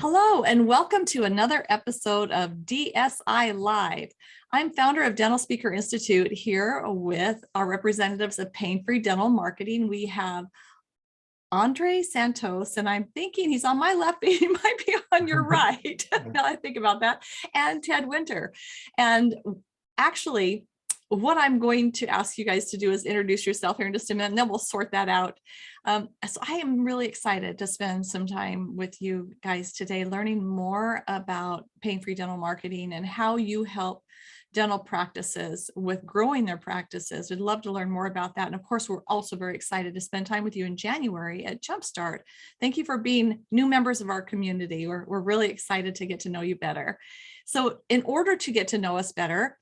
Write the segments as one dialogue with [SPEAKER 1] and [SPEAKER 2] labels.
[SPEAKER 1] Hello, and welcome to another episode of DSI Live. I'm founder of Dental Speaker Institute here with our representatives of Pain-Free Dental Marketing. We have Andre Santos, and I'm thinking he's on my left, but he might be on your right. Now I think about that, and Ted Winter. And actually, what I'm going to ask you guys to do is introduce yourself here in just a minute, and then we'll sort that out. So I am really excited to spend some time with you guys today, learning more about pain-free dental marketing and how you help dental practices with growing their practices. We'd love to learn more about that. And of course, we're also very excited to spend time with you in January at Jumpstart. Thank you for being new members of our community. We're really excited to get to know you better. So in order to get to know us better,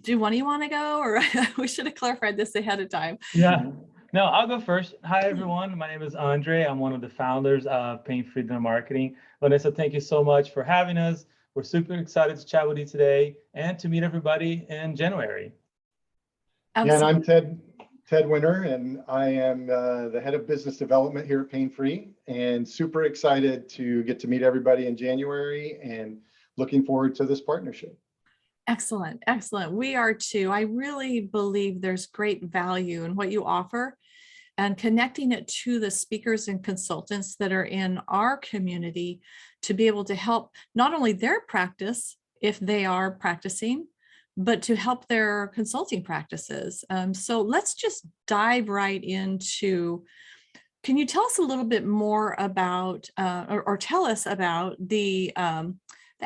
[SPEAKER 1] do one of you want to go, or we should have clarified this ahead of time?
[SPEAKER 2] Yeah, no, I'll go first. Hi, everyone. My name is Andre. I'm one of the founders of Pain-Free Dental Marketing. Vanessa, thank you so much for having us. We're super excited to chat with you today and to meet everybody in January.
[SPEAKER 1] Absolutely.
[SPEAKER 3] And I'm Ted Winter, and I am the head of business development here at Pain-Free, and super excited to get to meet everybody in January and looking forward to this partnership.
[SPEAKER 1] Excellent, excellent. We are too. I really believe there's great value in what you offer, and connecting it to the speakers and consultants that are in our community to be able to help not only their practice, if they are practicing, but to help their consulting practices. So let's just dive right into, can you tell us a little bit more about, or tell us about the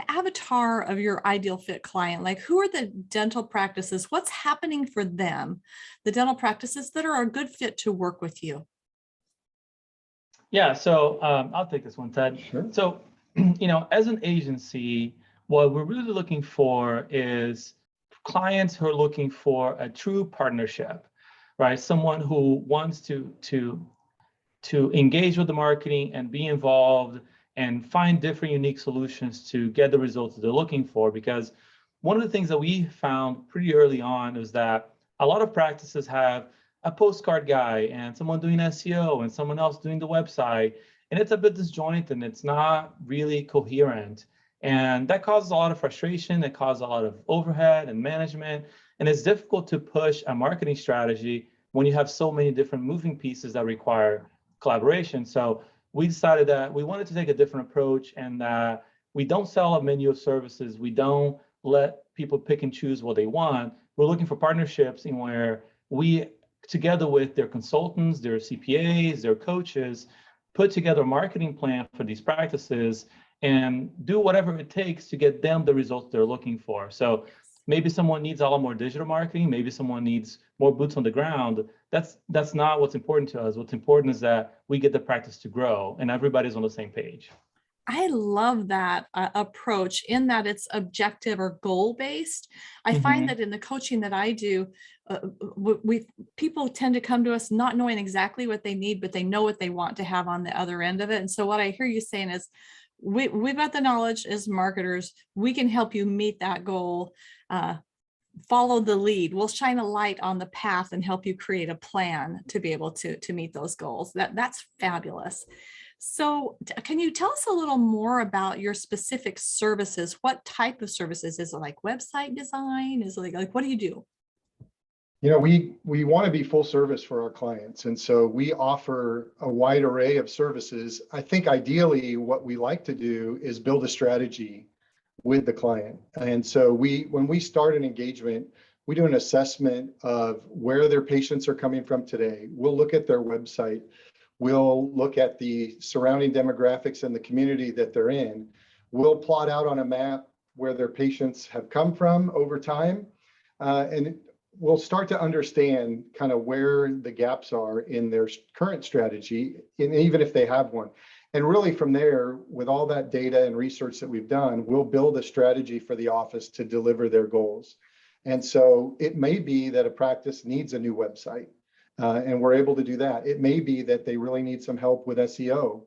[SPEAKER 1] avatar of your ideal fit client? Like, who are the dental practices? What's happening for them? The dental practices that are a good fit to work with you.
[SPEAKER 2] Yeah, so I'll take this one, Ted.
[SPEAKER 3] Sure.
[SPEAKER 2] So, as an agency, what we're really looking for is clients who are looking for a true partnership, right? Someone who wants to engage with the marketing and be involved and find different unique solutions to get the results that they're looking for. Because one of the things that we found pretty early on is that a lot of practices have a postcard guy and someone doing SEO and someone else doing the website, and it's a bit disjointed and it's not really coherent. And that causes a lot of frustration, it causes a lot of overhead and management, and it's difficult to push a marketing strategy when you have so many different moving pieces that require collaboration. So we decided that we wanted to take a different approach, and that we don't sell a menu of services. We don't let people pick and choose what they want. We're looking for partnerships in where we, together with their consultants, their CPAs, their coaches, put together a marketing plan for these practices and do whatever it takes to get them the results they're looking for. So maybe someone needs a lot more digital marketing. Maybe someone needs more boots on the ground. That's not what's important to us. What's important is that we get the practice to grow and everybody's on the same page.
[SPEAKER 1] I love that approach, in that it's objective or goal-based. I find that in the coaching that I do, people tend to come to us not knowing exactly what they need, but they know what they want to have on the other end of it. And so what I hear you saying is, we've got the knowledge as marketers. We can help you meet that goal. Follow the lead. We'll shine a light on the path and help you create a plan to be able to meet those goals. That's fabulous. So can you tell us a little more about your specific services? What type of services? Is it like website design? Is it like what do you do?
[SPEAKER 3] We want to be full service for our clients. And so we offer a wide array of services. I think ideally what we like to do is build a strategy with the client. And so when we start an engagement, we do an assessment of where their patients are coming from today. We'll look at their website. We'll look at the surrounding demographics and the community that they're in. We'll plot out on a map where their patients have come from over time. And we'll start to understand kind of where the gaps are in their current strategy, and even if they have one. And really from there, with all that data and research that we've done, we'll build a strategy for the office to deliver their goals. And so it may be that a practice needs a new website, and we're able to do that. It may be that they really need some help with SEO.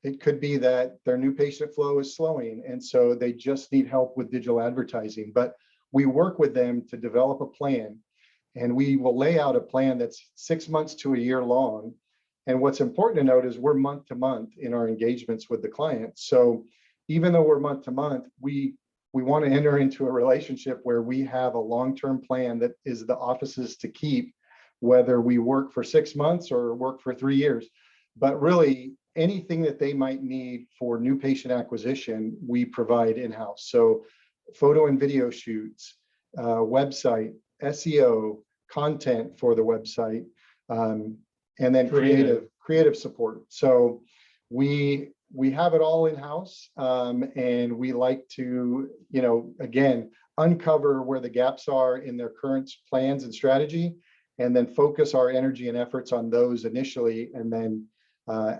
[SPEAKER 3] It could be that their new patient flow is slowing, and so they just need help with digital advertising. But we work with them to develop a plan, and we will lay out a plan that's 6 months to a year long. And what's important to note is we're month to month in our engagements with the clients. So even though we're month to month, we want to enter into a relationship where we have a long-term plan that is the offices to keep, whether we work for 6 months or work for 3 years. But really, anything that they might need for new patient acquisition, we provide in-house. So photo and video shoots, website, SEO, content for the website, and then creative support. So we have it all in-house, and we like to, again, uncover where the gaps are in their current plans and strategy, and then focus our energy and efforts on those initially. And then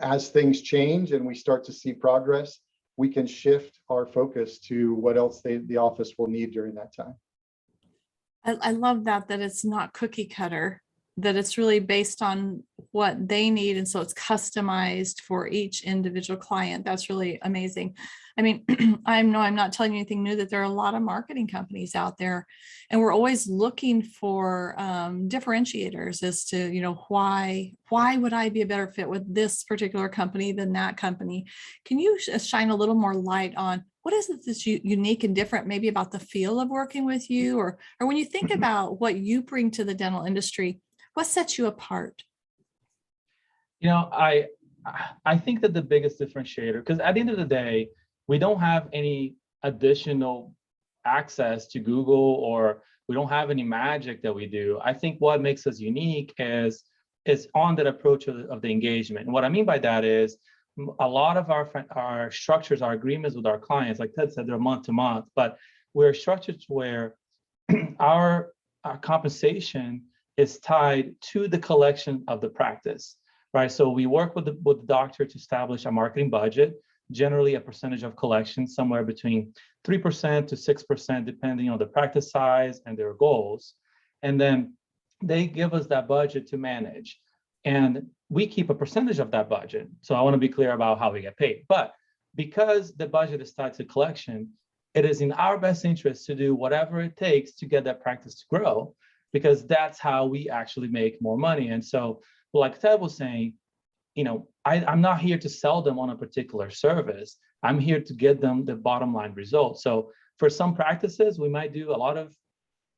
[SPEAKER 3] as things change and we start to see progress, we can shift our focus to what else the office will need during that time.
[SPEAKER 1] I love that it's not cookie cutter, that it's really based on what they need. And so it's customized for each individual client. That's really amazing. I mean, I'm not telling you anything new, that there are a lot of marketing companies out there, and we're always looking for differentiators as to, why would I be a better fit with this particular company than that company? Can you shine a little more light on what is it that's unique and different, maybe about the feel of working with you, or when you think about what you bring to the dental industry, what sets you apart?
[SPEAKER 2] I think that the biggest differentiator, because at the end of the day, we don't have any additional access to Google, or we don't have any magic that we do. I think what makes us unique is on that approach of the engagement. And what I mean by that is a lot of our structures, our agreements with our clients, like Ted said, they're month to month, but we're structured to where our compensation is tied to the collection of the practice, right? So we work with the doctor to establish a marketing budget, generally a percentage of collection, somewhere between 3% to 6%, depending on the practice size and their goals. And then they give us that budget to manage. And we keep a percentage of that budget. So I want to be clear about how we get paid. But because the budget is tied to collection, it is in our best interest to do whatever it takes to get that practice to grow, because that's how we actually make more money. And so, like Ted was saying, I'm not here to sell them on a particular service. I'm here to get them the bottom line result. So for some practices, we might do a lot of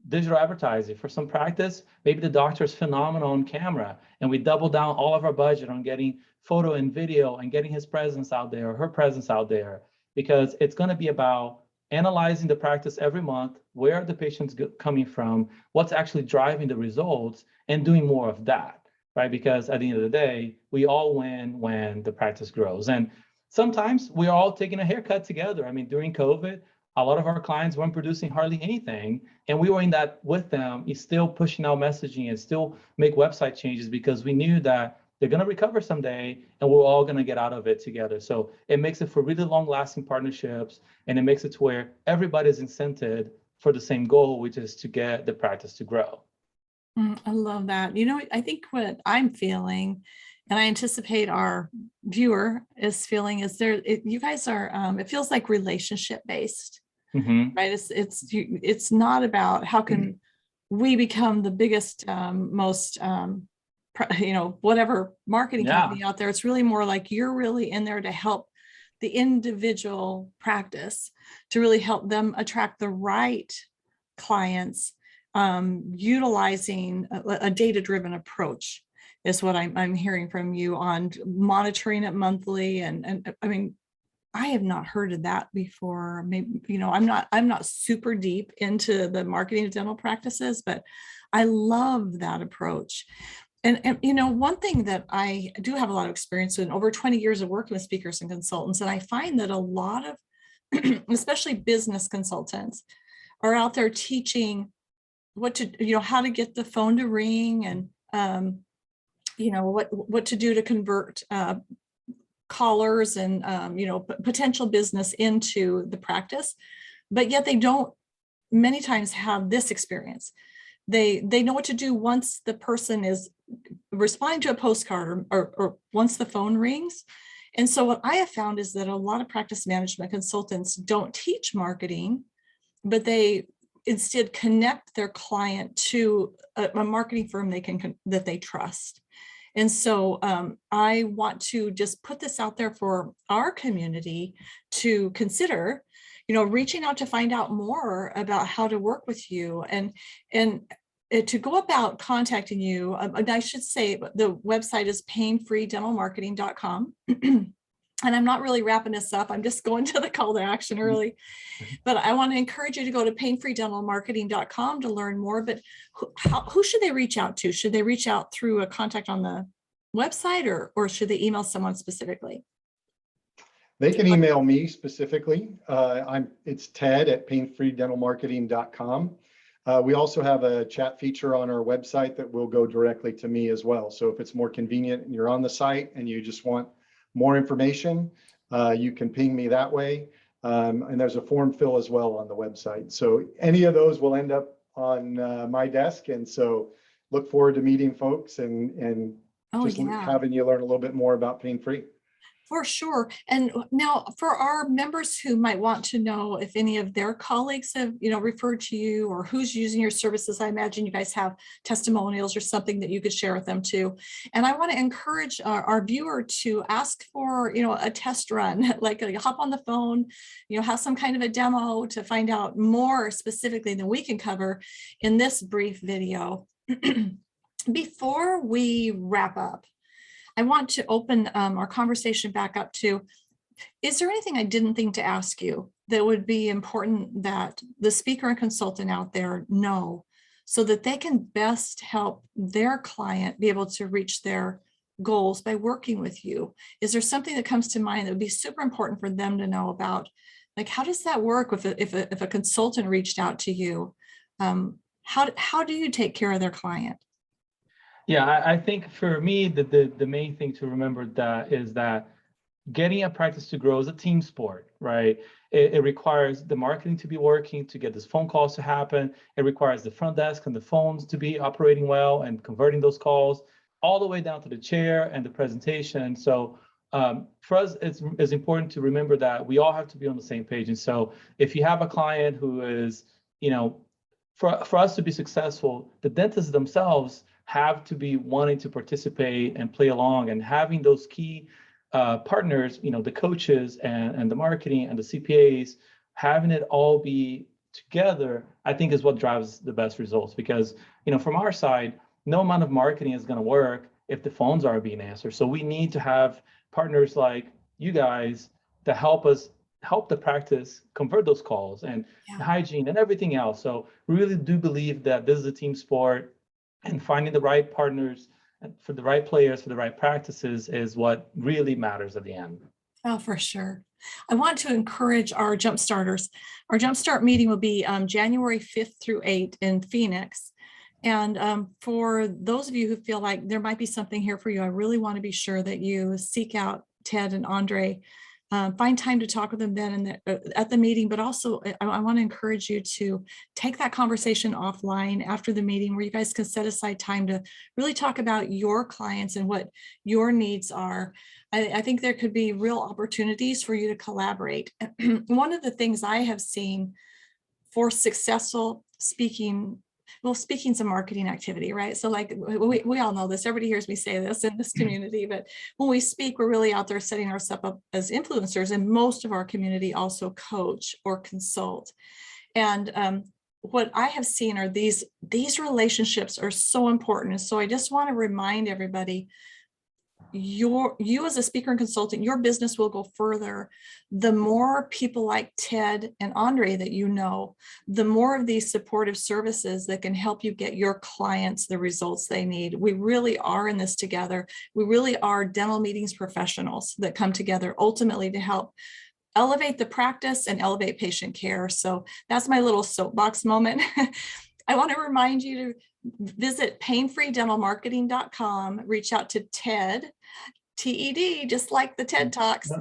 [SPEAKER 2] digital advertising. For some practice, maybe the doctor is phenomenal on camera, and we double down all of our budget on getting photo and video and getting his presence out there, or her presence out there, because it's going to be about analyzing the practice every month, where are the patients coming from, what's actually driving the results, and doing more of that, right? Because at the end of the day, we all win when the practice grows. And sometimes we're all taking a haircut together. I mean, during COVID, a lot of our clients weren't producing hardly anything, and we were in that with them, still pushing out messaging and still make website changes, because we knew that they're going to recover someday and we're all going to get out of it together. So it makes it for really long lasting partnerships, and it makes it to where everybody's incented for the same goal, which is to get the practice to grow.
[SPEAKER 1] I love that. I think what I'm feeling, and I anticipate our viewer is feeling, is you guys are, it feels like relationship based, right? It's not about how can we become the biggest, most, whatever marketing company out there. It's really more like you're really in there to help the individual practice, to really help them attract the right clients, utilizing a data-driven approach is what I'm hearing from you, on monitoring it monthly. And I mean, I have not heard of that before. Maybe, I'm not super deep into the marketing of dental practices, but I love that approach. And one thing that I do have a lot of experience in, over 20 years of working with speakers and consultants, and I find that a lot of, especially business consultants, are out there teaching what to, how to get the phone to ring, and what to do to convert callers and potential business into the practice, but yet they don't many times have this experience. They know what to do once the person is responding to a postcard, or once the phone rings. And so what I have found is that a lot of practice management consultants don't teach marketing, but they instead connect their client to a marketing firm that they trust. And so I want to just put this out there for our community to consider, reaching out to find out more about how to work with you and to go about contacting you. And I should say the website is painfreedentalmarketing.com. And I'm not really wrapping this up. I'm just going to the call to action early. But I want to encourage you to go to painfreedentalmarketing.com to learn more. But who should they reach out to? Should they reach out through a contact on the website, or should they email someone specifically?
[SPEAKER 3] They can email me specifically. It's ted@painfreedentalmarketing.com. We also have a chat feature on our website that will go directly to me as well. So if it's more convenient and you're on the site and you just want more information, you can ping me that way. And there's a form fill as well on the website. So any of those will end up on my desk. And so look forward to meeting folks and having you learn a little bit more about Pain Free.
[SPEAKER 1] For sure. And now for our members who might want to know if any of their colleagues have, referred to you or who's using your services, I imagine you guys have testimonials or something that you could share with them too. And I want to encourage our viewer to ask for, a test run, like hop on the phone, have some kind of a demo to find out more specifically than we can cover in this brief video. Before we wrap up, I want to open our conversation back up to, is there anything I didn't think to ask you that would be important that the speaker and consultant out there know so that they can best help their client be able to reach their goals by working with you? Is there something that comes to mind that would be super important for them to know about? Like, how does that work if a consultant reached out to you? How do you take care of their client?
[SPEAKER 2] Yeah, I think for me, the main thing to remember is that getting a practice to grow is a team sport, right? It requires the marketing to be working to get these phone calls to happen. It requires the front desk and the phones to be operating well and converting those calls all the way down to the chair and the presentation. So for us, it's important to remember that we all have to be on the same page. And so if you have a client who is, for us to be successful, the dentists themselves have to be wanting to participate and play along, and having those key partners, the coaches and the marketing and the CPAs, having it all be together, I think is what drives the best results. Because, from our side, no amount of marketing is going to work if the phones aren't being answered. So we need to have partners like you guys to help the practice convert those calls and hygiene and everything else. So we really do believe that this is a team sport, and finding the right partners for the right players, for the right practices is what really matters at the end.
[SPEAKER 1] Oh, for sure. I want to encourage our jump starters. Our Jumpstart meeting will be January 5th through 8th in Phoenix. And for those of you who feel like there might be something here for you, I really want to be sure that you seek out Ted and Andre. Find time to talk with them then at the meeting, but also I want to encourage you to take that conversation offline after the meeting, where you guys can set aside time to really talk about your clients and what your needs are. I think there could be real opportunities for you to collaborate. One of the things I have seen for successful speaking, speaking's a marketing activity, right? So like we all know this, everybody hears me say this in this community, but when we speak, we're really out there setting ourselves up as influencers, and most of our community also coach or consult. And what I have seen are these relationships are so important. And so I just want to remind everybody, you as a speaker and consultant, your business will go further the more people like Ted and Andre that the more of these supportive services that can help you get your clients the results they need. We really are in this together. We really are dental meetings professionals that come together ultimately to help elevate the practice and elevate patient care. So that's my little soapbox moment. I want to remind you to visit painfreedentalmarketing.com, reach out to Ted, TED, just like the TED Talks.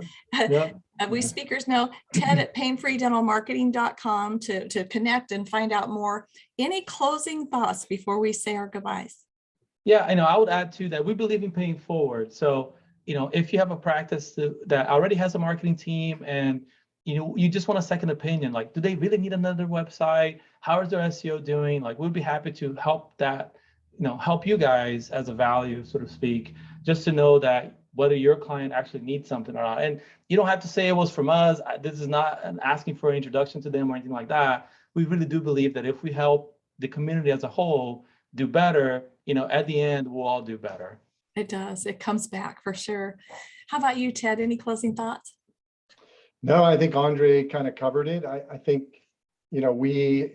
[SPEAKER 1] We speakers know Ted at painfreedentalmarketing.com to connect and find out more. Any closing thoughts before we say our goodbyes?
[SPEAKER 2] Yeah, I would add to that, we believe in paying forward. So, if you have a practice that already has a marketing team and you just want a second opinion, like, do they really need another website? How is their SEO doing? Like, we'd be happy to help that help you guys as a value, so to speak, just to know that whether your client actually needs something or not. And you don't have to say it was from us. This is not an asking for an introduction to them or anything like that. We really do believe that if we help the community as a whole do better, at the end, we'll all do better.
[SPEAKER 1] It does. It comes back for sure. How about you, Ted? Any closing thoughts?
[SPEAKER 3] No, I think Andre kind of covered it. I think, we,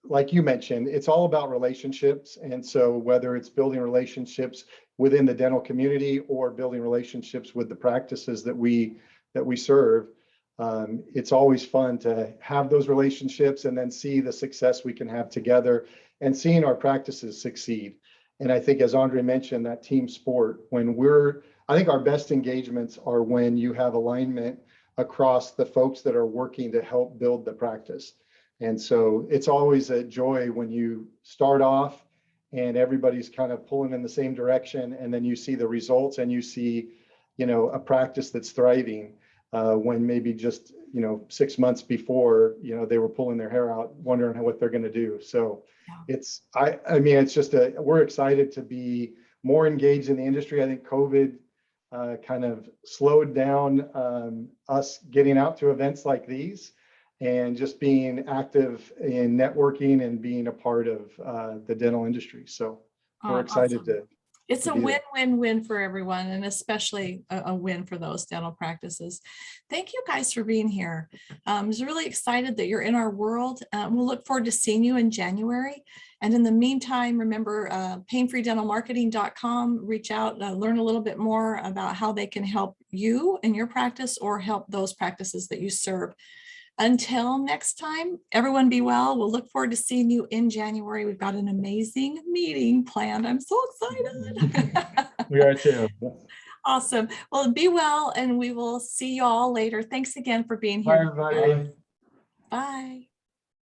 [SPEAKER 3] like you mentioned, it's all about relationships. And so whether it's building relationships within the dental community or building relationships with the practices that we serve, it's always fun to have those relationships and then see the success we can have together and seeing our practices succeed. And I think, as Andre mentioned, that team sport, I think our best engagements are when you have alignment across the folks that are working to help build the practice. And so it's always a joy when you start off and everybody's kind of pulling in the same direction, and then you see the results and you see, a practice that's thriving, when maybe just, 6 months before, they were pulling their hair out, wondering what they're going to do. So it's just we're excited to be more engaged in the industry. I think COVID kind of slowed down us getting out to events like these and just being active in networking and being a part of the dental industry. So we're excited
[SPEAKER 1] awesome. It's a win-win-win for everyone, and especially a win for those dental practices. Thank you guys for being here. I'm just really excited that you're in our world. We'll look forward to seeing you in January. And in the meantime, remember painfreedentalmarketing.com, reach out, learn a little bit more about how they can help you in your practice or help those practices that you serve. Until next time, everyone be well. We'll look forward to seeing you in January. We've got an amazing meeting planned. I'm so excited.
[SPEAKER 2] We are too.
[SPEAKER 1] Awesome. Well, be well, and we will see you all later. Thanks again for being here.
[SPEAKER 2] Bye, everybody.
[SPEAKER 1] Bye.